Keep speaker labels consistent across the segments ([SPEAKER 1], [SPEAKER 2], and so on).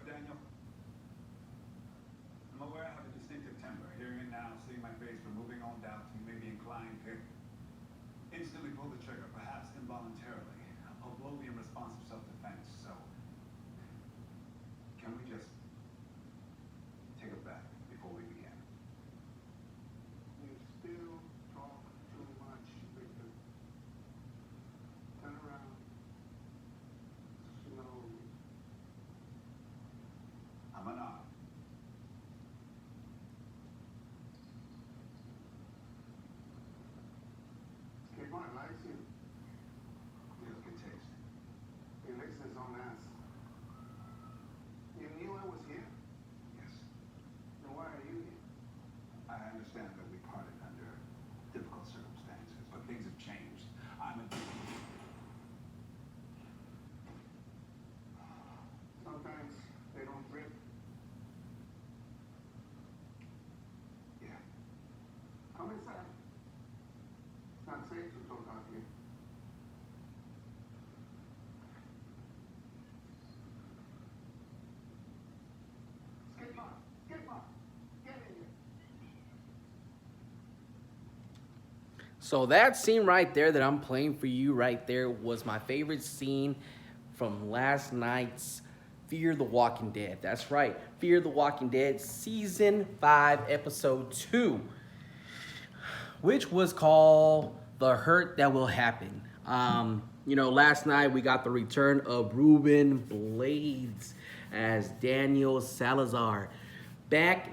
[SPEAKER 1] up, Daniel? I'm aware I have a distinctive temper. Hearing it now, seeing my face, removing all doubts, you may be inclined to instantly pull the trigger, perhaps involuntarily. Although in response of self-defense, so can we just take a breath before we begin?
[SPEAKER 2] You still talk too much, Victor. Turn around. Slowly.
[SPEAKER 1] I'm an art.
[SPEAKER 2] Kmart likes you.
[SPEAKER 1] You have good taste.
[SPEAKER 2] He licks his own ass. You knew I was here?
[SPEAKER 1] Yes.
[SPEAKER 2] Then why are you here?
[SPEAKER 1] I understand that we parted under difficult circumstances, but things have changed. I'm a...
[SPEAKER 2] Sometimes they don't trip.
[SPEAKER 1] Yeah.
[SPEAKER 2] Come inside. It's not safe to talk out here. Skip on. Get in here.
[SPEAKER 3] So that scene right there that I'm playing for you right there was my favorite scene from last night's Fear the Walking Dead. That's right, Fear the Walking Dead Season 5, Episode 2, which was called The Hurt That Will Happen. Last night we got the return of Ruben Blades as Daniel Salazar back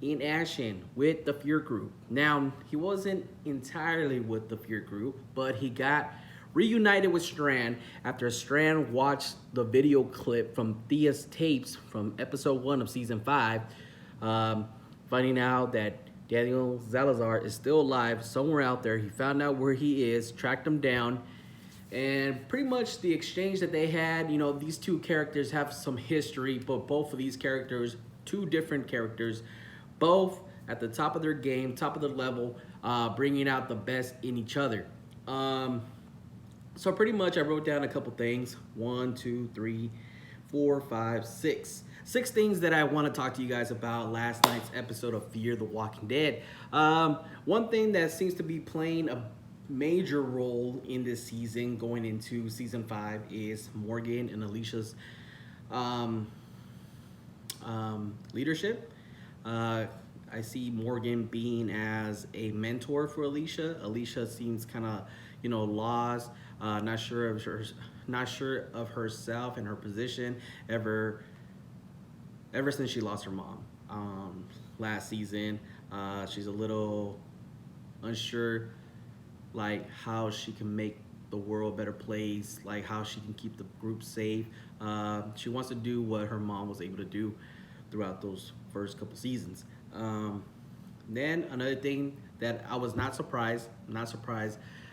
[SPEAKER 3] in action with the Fear Group. Now, he wasn't entirely with the Fear Group, but he got reunited with Strand after Strand watched the video clip from Thea's tapes from episode 1 of season 5, finding out that Daniel Salazar is still alive somewhere out there. He found out where he is, tracked him down, and pretty much the exchange that they had, these two characters have some history, but both of these characters, two different characters, both at the top of their game, top of the level, bringing out the best in each other. So pretty much I wrote down a couple things. 1, 2, 3, 4, 5, 6. 6 things that I want to talk to you guys about last night's episode of Fear the Walking Dead. One thing that seems to be playing a major role in this season going into season 5 is Morgan and Alicia's leadership. I see Morgan being as a mentor for Alicia. Alicia seems kind of, lost, not sure of herself and her position ever since she lost her mom last season. She's a little unsure, like how she can make the world a better place, like how she can keep the group safe. She wants to do what her mom was able to do throughout those first couple seasons. Then another thing that I was not surprised.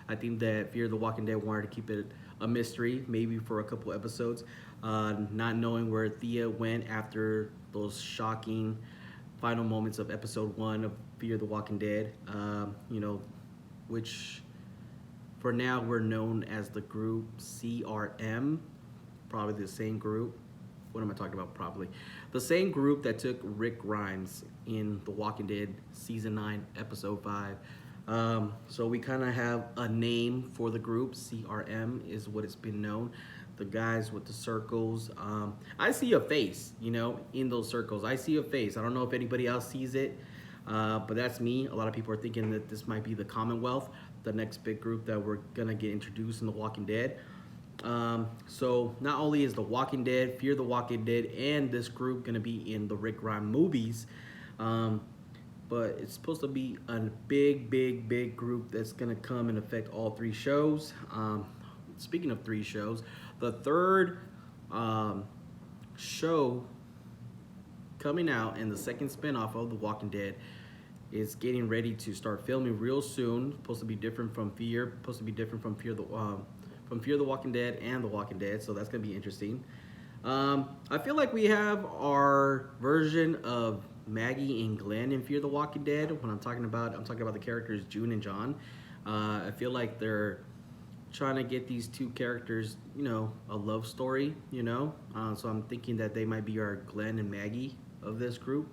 [SPEAKER 3] I think that Fear the Walking Dead wanted to keep it a mystery, maybe for a couple episodes, not knowing where Thea went after those shocking final moments of episode 1 of Fear the Walking Dead, which for now we're known as the group C.R.M, probably the same group. What am I talking about? Probably the same group that took Rick Grimes in The Walking Dead season 9 episode 5. So we kind of have a name for the group. C.R.M is what it's been known. The guys with the circles. I see a face, in those circles. I see a face. I don't know if anybody else sees it, but that's me. A lot of people are thinking that this might be the Commonwealth, the next big group that we're gonna get introduced in The Walking Dead. So not only is The Walking Dead, Fear the Walking Dead, and this group gonna be in the Rick Grimes movies, but it's supposed to be a big group that's gonna come and affect all 3 shows. Speaking of 3 shows, the third show coming out and the second spinoff of The Walking Dead is getting ready to start filming real soon. Supposed to be different from Fear. Supposed to be different from Fear the Walking Dead and The Walking Dead. So that's gonna be interesting. I feel like we have our version of Maggie and Glenn in Fear the Walking Dead. When I'm talking about the characters June and John. I feel like they're trying to get these two characters, a love story, So I'm thinking that they might be our Glen and Maggie of this group.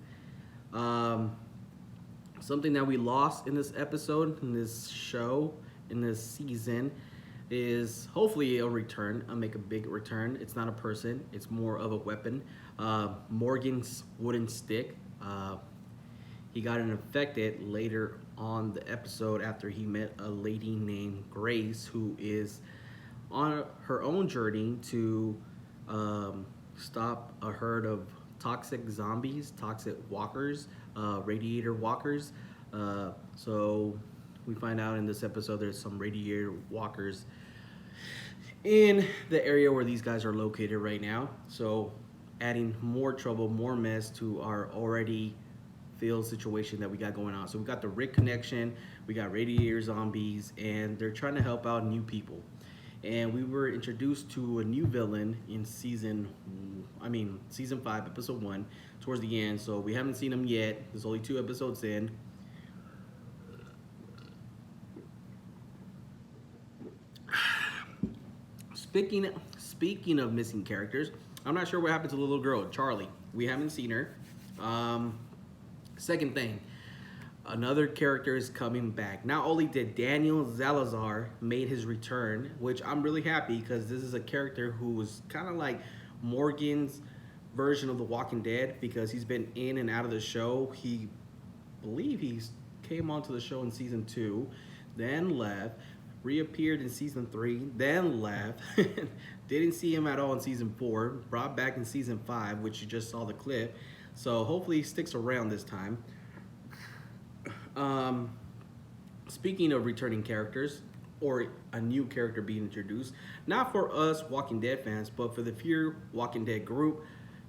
[SPEAKER 3] Something that we lost in this episode, in this show, in this season, is hopefully a return. I'll make a big return. It's not a person, it's more of a weapon. Morgan's wooden stick. He got infected later on the episode after he met a lady named Grace, who is on her own journey to stop a herd of toxic zombies, toxic walkers, radiator walkers. So we find out in this episode there's some radiator walkers in the area where these guys are located right now. So adding more trouble, more mess to our already filled situation that we got going on. So we got the Rick connection, we got radiator zombies, and they're trying to help out new people. And we were introduced to a new villain in season 5, episode 1, towards the end. So we haven't seen him yet. There's only 2 episodes in. Speaking of missing characters, I'm not sure what happened to the little girl, Charlie. We haven't seen her. Second thing, another character is coming back. Not only did Daniel Salazar made his return, which I'm really happy because this is a character who was kind of like Morgan's version of The Walking Dead, because he's been in and out of the show. He came onto the show in season 2, then left, reappeared in season 3, then left. Didn't see him at all in season 4, brought back in season 5, which you just saw the clip. So hopefully he sticks around this time. Speaking of returning characters, or a new character being introduced, not for us Walking Dead fans, but for the Fear Walking Dead group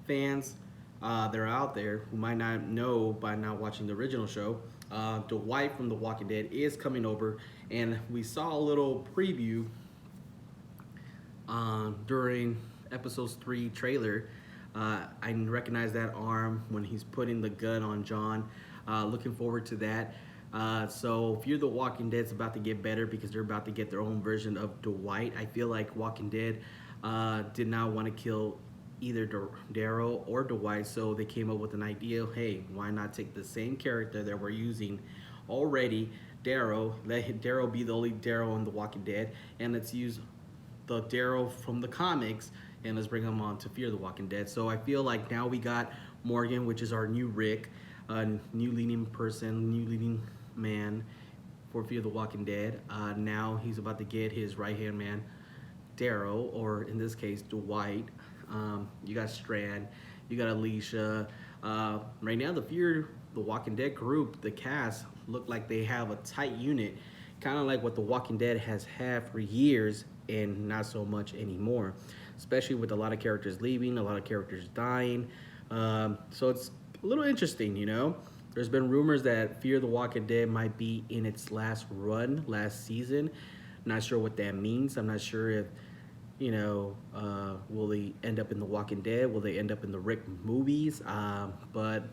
[SPEAKER 3] fans that are out there who might not know by not watching the original show, Dwight from The Walking Dead is coming over, and we saw a little preview during episode 3 trailer. I recognize that arm when he's putting the gun on John. Looking forward to that. So Fear the Walking Dead's about to get better because they're about to get their own version of Dwight. I feel like Walking Dead did not want to kill either Daryl or Dwight, so they came up with an idea. Hey, why not take the same character that we're using already, Daryl, let Daryl be the only Daryl in The Walking Dead, and let's use the Daryl from the comics and let's bring him on to Fear the Walking Dead. So I feel like now we got Morgan, which is our new Rick, new leading person, new leading man for Fear the Walking Dead. Now he's about to get his right-hand man, Daryl, or in this case, Dwight. You got Strand, you got Alicia. Right now, the Fear the Walking Dead group, the cast, look like they have a tight unit, kind of like what The Walking Dead has had for years and not so much anymore, especially with a lot of characters leaving, a lot of characters dying. So it's a little interesting, There's been rumors that Fear the Walking Dead might be in its last run, last season. Not sure what that means. I'm not sure if, will they end up in The Walking Dead? Will they end up in the Rick movies? But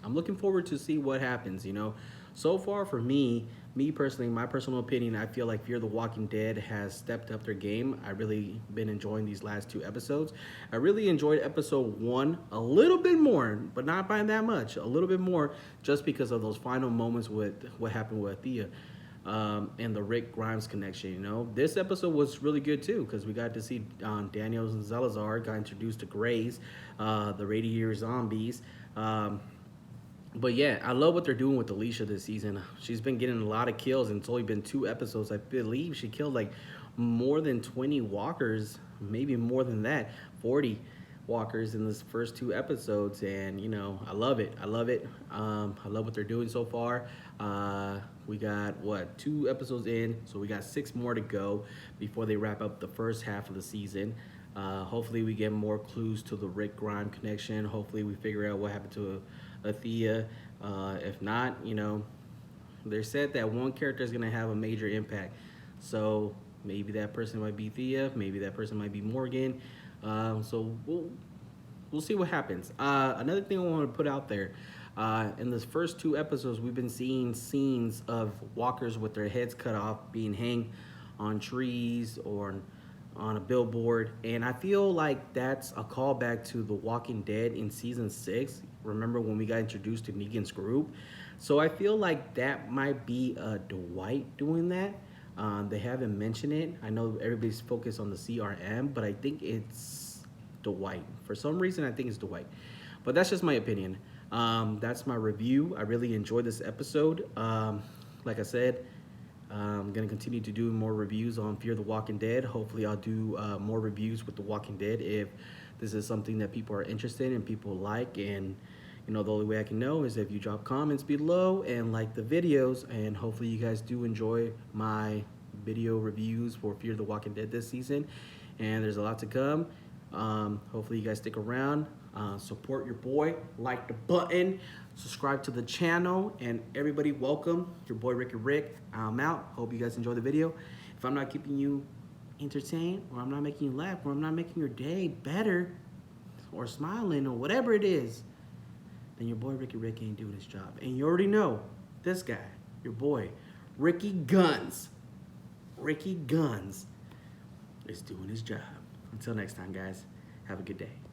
[SPEAKER 3] I'm looking forward to see what happens, So far for me personally, my personal opinion, I feel like Fear the Walking Dead has stepped up their game. I really been enjoying these last 2 episodes. I really enjoyed episode 1 a little bit more, but not by that much. A little bit more just because of those final moments with what happened with Althea and the Rick Grimes connection, This episode was really good too because we got to see Daniel Salazar got introduced to Grace, the radiator zombies. But yeah, I love what they're doing with Alicia this season. She's been getting a lot of kills, and it's only been 2 episodes. I believe she killed like more than 20 walkers, maybe more than that, 40 walkers in this first 2 episodes. And I love it. I love it. I love what they're doing so far. We got 2 episodes in, so we got 6 more to go before they wrap up the first half of the season. Hopefully we get more clues to the Rick Grimes connection. Hopefully we figure out what happened to Althea. If not, they said that one character is going to have a major impact. So maybe that person might be Thea, maybe that person might be Morgan. So we'll see what happens. Another thing I want to put out there, in this first 2 episodes, we've been seeing scenes of walkers with their heads cut off being hanged on trees or on a billboard. And I feel like that's a callback to The Walking Dead in season 6. Remember when we got introduced to Negan's group? So I feel like that might be Dwight doing that. They haven't mentioned it. I know everybody's focused on the C.R.M, but I think it's Dwight. For some reason, I think it's Dwight. But that's just my opinion. That's my review. I really enjoyed this episode. Like I said, I'm going to continue to do more reviews on Fear the Walking Dead. Hopefully I'll do more reviews with The Walking Dead if this is something that people are interested in and people like. And, you know, the only way I can know is if you drop comments below and like the videos. And hopefully you guys do enjoy my video reviews for Fear the Walking Dead this season. And there's a lot to come. Hopefully you guys stick around. Support your boy, like the button, subscribe to the channel, and everybody welcome your boy Rick. I'm out. Hope you guys enjoy the video. If I'm not keeping you entertained, or I'm not making you laugh, or I'm not making your day better, or smiling, or whatever it is, then your boy Rick ain't doing his job. And you already know this guy, your boy Ricky Guns is doing his job. Until next time, guys, have a good day.